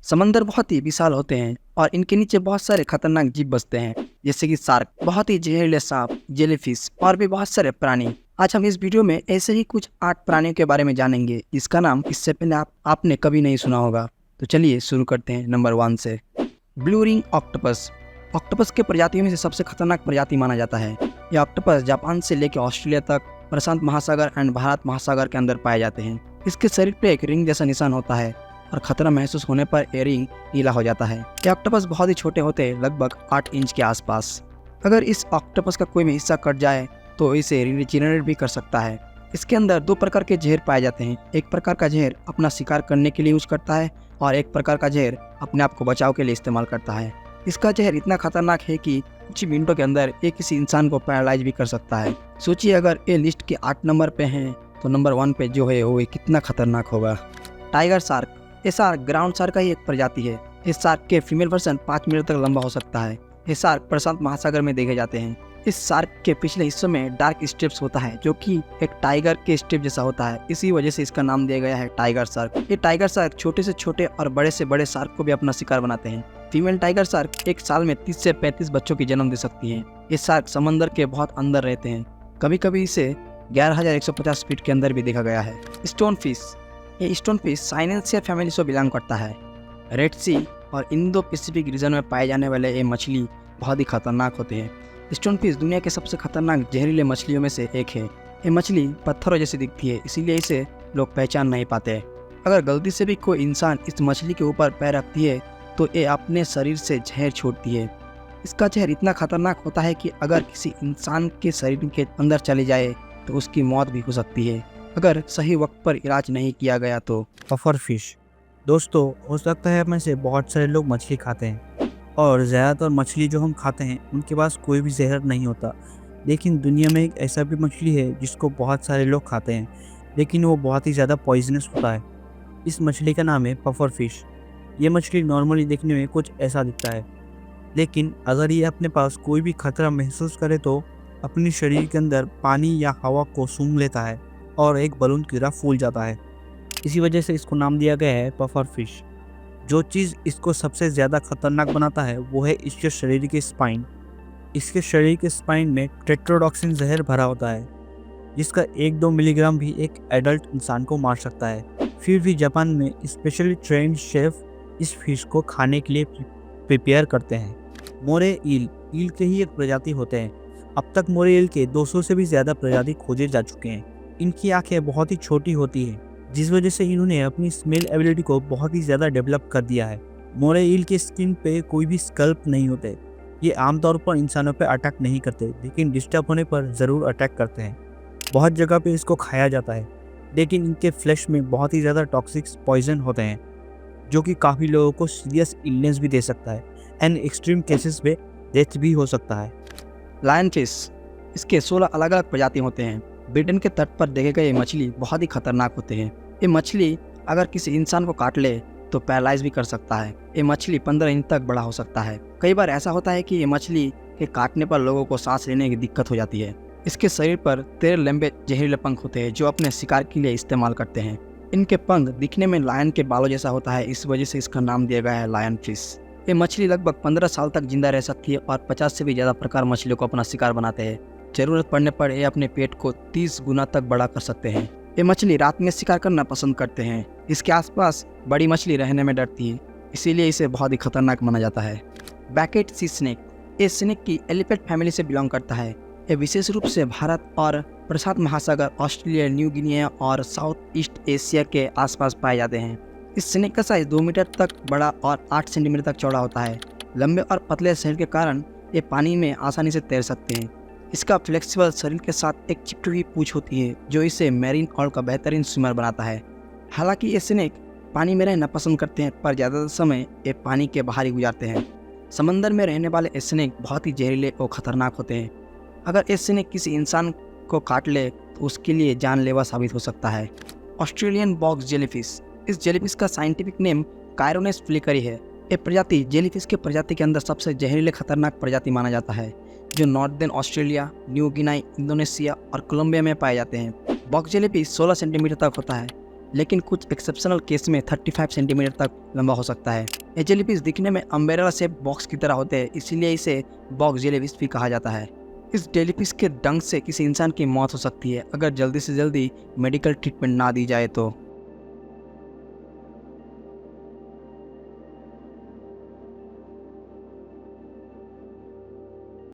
समंदर बहुत ही विशाल होते हैं और इनके नीचे बहुत सारे खतरनाक जीव बसते हैं, जैसे कि शार्क, बहुत ही जहरीले सांप, जेलीफिश और भी बहुत सारे प्राणी। आज हम इस वीडियो में ऐसे ही कुछ 8 प्राणियों के बारे में जानेंगे जिसका नाम इससे पहले आपने कभी नहीं सुना होगा। तो चलिए शुरू करते हैं नंबर 1 से। Blue ring octopus. ऑक्टोपस के प्रजातियों में से सबसे खतरनाक प्रजाति माना जाता है। यह ऑक्टोपस जापान से लेकर ऑस्ट्रेलिया तक, प्रशांत महासागर एंड भारत महासागर के अंदर पाए जाते हैं। इसके शरीर पे एक रिंग जैसा निशान होता है और खतरा महसूस होने पर ये रिंग नीला हो जाता है। ये ऑक्टोपस बहुत ही छोटे होते हैं, लगभग 8 इंच के आसपास। अगर इस ऑक्टोपस का कोई भी हिस्सा कट जाए तो इसे रिजेनरेट भी कर सकता है। इसके अंदर 2 प्रकार के जहर पाए जाते हैं। एक प्रकार का जहर अपना शिकार करने के लिए यूज करता है और एक प्रकार का जहर अपने आप को बचाव के लिए इस्तेमाल करता है। इसका जहर इतना खतरनाक है कि कुछ ही मिनटों के अंदर ये किसी इंसान को पैरालाइज भी कर सकता है। सोचिए अगर ये लिस्ट के 8 नंबर पे हैं तो नंबर 1 पे जो है वो कितना खतरनाक होगा। Tiger shark. ये शार्क ग्राउंड शार्क का ही एक प्रजाति है। इस शार्क के फीमेल वर्जन 5 मीटर तक लंबा हो सकता है। ये शार्क प्रशांत महासागर में देखे जाते हैं। इस शार्क के पिछले हिस्सों में डार्क स्ट्रिप्स होता है जो कि एक टाइगर के स्ट्रिप जैसा होता है। इसी वजह से इसका नाम दिया गया है टाइगर शार्क। ये टाइगर शार्क छोटे से छोटे और बड़े से बड़े शार्क को भी अपना शिकार बनाते हैं। फीमेल टाइगर शार्क एक साल में 30 से 35 बच्चों की जन्म दे सकती है। ये शार्क समंदर के बहुत अंदर रहते हैं। कभी कभी इसे 11,150 फीट के अंदर भी देखा गया है। Stone fish. ये स्टोन फिश साइनेंसिया फैमिली से बिलोंग करता है। रेड सी और इंडो पैसिफिक रीजन में पाए जाने वाले ये मछली बहुत ही खतरनाक होते हैं। स्टोन फिश दुनिया के सबसे खतरनाक जहरीले मछलियों में से एक है। ये मछली पत्थरों जैसी दिखती है, इसीलिए इसे लोग पहचान नहीं पाते। अगर गलती से भी कोई इंसान इस मछली के ऊपर पैर रखती है तो ये अपने शरीर से जहर छोड़ती है। इसका जहर इतना खतरनाक होता है कि अगर किसी इंसान के शरीर के अंदर चले जाए तो उसकी मौत भी हो सकती है, अगर सही वक्त पर इलाज नहीं किया गया तो। Puffer fish. दोस्तों, हो सकता है में से बहुत सारे लोग मछली खाते हैं और ज़्यादातर मछली जो हम खाते हैं उनके पास कोई भी जहर नहीं होता। लेकिन दुनिया में एक ऐसा भी मछली है जिसको बहुत सारे लोग खाते हैं, लेकिन वो बहुत ही ज़्यादा पॉइजनस होता है। इस मछली का नाम है पफर फिश। ये मछली नॉर्मली देखने में कुछ ऐसा दिखता है, लेकिन अगर ये अपने पास कोई भी खतरा महसूस करे तो अपने शरीर के अंदर पानी या हवा को सूंघ लेता है और एक बलून की तरह फूल जाता है। इसी वजह से इसको नाम दिया गया है पफर फिश। जो चीज़ इसको सबसे ज़्यादा खतरनाक बनाता है वो है इसके शरीर के स्पाइन। इसके शरीर के स्पाइन में टेट्रोडॉक्सिन जहर भरा होता है, जिसका 1-2 मिलीग्राम भी एक एडल्ट इंसान को मार सकता है। फिर भी जापान में स्पेशली ट्रेन्ड शेफ इस फिश को खाने के लिए प्रिपेयर करते हैं। मोरे ईल के ही एक प्रजाति होते हैं। अब तक मोरे ईल के 200 से भी ज़्यादा प्रजाति खोजे जा चुके हैं। इनकी आंखें बहुत ही छोटी होती हैं, जिस वजह से इन्होंने अपनी स्मेल एबिलिटी को बहुत ही ज़्यादा डेवलप कर दिया है। मोरे ईल के स्किन पे कोई भी स्कल्प नहीं होते। ये आमतौर पर इंसानों पे अटैक नहीं करते, लेकिन डिस्टर्ब होने पर ज़रूर अटैक करते हैं। बहुत जगह पे इसको खाया जाता है, लेकिन इनके फ्लैश में बहुत ही ज़्यादा टॉक्सिक पॉइजन होते हैं, जो कि काफ़ी लोगों को सीरियस इलनेस भी दे सकता है एंड एक्सट्रीम केसेस में डेथ भी हो सकता है। Lion fish. इसके 16 अलग अलग प्रजाति होते हैं। ब्रिटेन के तट पर देखे गए ये मछली बहुत ही खतरनाक होते हैं। ये मछली अगर किसी इंसान को काट ले तो पैरालाइज भी कर सकता है। ये मछली 15 इंच तक बड़ा हो सकता है। कई बार ऐसा होता है कि ये मछली के काटने पर लोगों को सांस लेने की दिक्कत हो जाती है। इसके शरीर पर 13 लंबे जहरीले पंख होते हैं जो अपने शिकार के लिए इस्तेमाल करते हैं। इनके पंख दिखने में लायन के बालों जैसा होता है, इस वजह से इसका नाम दिया गया है लायन फिश। ये मछली लगभग 15 साल तक जिंदा रह सकती है और 50 से भी ज़्यादा प्रकार मछलियों को अपना शिकार बनाते हैं। जरूरत पड़ने पर ये अपने पेट को 30 गुना तक बड़ा कर सकते हैं। ये मछली रात में शिकार करना पसंद करते हैं। इसके आसपास बड़ी मछली रहने में डरती है, इसीलिए इसे बहुत ही खतरनाक माना जाता है। बैकेट सी स्नेक। ये स्नेक की एलिफेंट फैमिली से बिलोंग करता है। ये विशेष रूप से भारत और प्रशांत महासागर, ऑस्ट्रेलिया, न्यू गिनी और साउथ ईस्ट एशिया के आसपास पाए जाते हैं। इस स्नेक का साइज 2 मीटर तक बड़ा और 8 सेंटीमीटर तक चौड़ा होता है। लंबे और पतले शरीर के कारण ये पानी में आसानी से तैर सकते हैं। इसका फ्लेक्सिबल शरीर के साथ एक चिपटी हुई पूंछ होती है जो इसे मैरीन ऑल का बेहतरीन स्विमर बनाता है। हालांकि ये स्नेक पानी में रहना पसंद करते हैं, पर ज़्यादातर समय ये पानी के बाहर ही गुजारते हैं। समंदर में रहने वाले स्नेक बहुत ही जहरीले और ख़तरनाक होते हैं। अगर ये स्नेक किसी इंसान को काट ले तो उसके लिए जानलेवा साबित हो सकता है। Australian box jellyfish. इस जेलीफिश का साइंटिफिक नेम कायरोनेस फ्लिकरी है। ये प्रजाति जेलीफिश के प्रजाति के अंदर सबसे जहरीले खतरनाक प्रजाति माना जाता है, जो northern Australia, New Guinea, Indonesia और कोलंबिया में पाए जाते हैं। बॉक्स जेलीफिश 16 सेंटीमीटर तक होता है। लेकिन कुछ एक्सेप्शनल केस में 35 सेंटीमीटर तक लंबा हो सकता है। ये जेलीफिश दिखने में अम्ब्रेला शेप बॉक्स की तरह होते हैं, इसीलिए इसे बॉक्स जेलीफिश भी कहा जाता है। इस जेलीफिश के डंक से किसी इंसान की मौत हो सकती है अगर जल्दी से जल्दी मेडिकल ट्रीटमेंट ना दी जाए तो।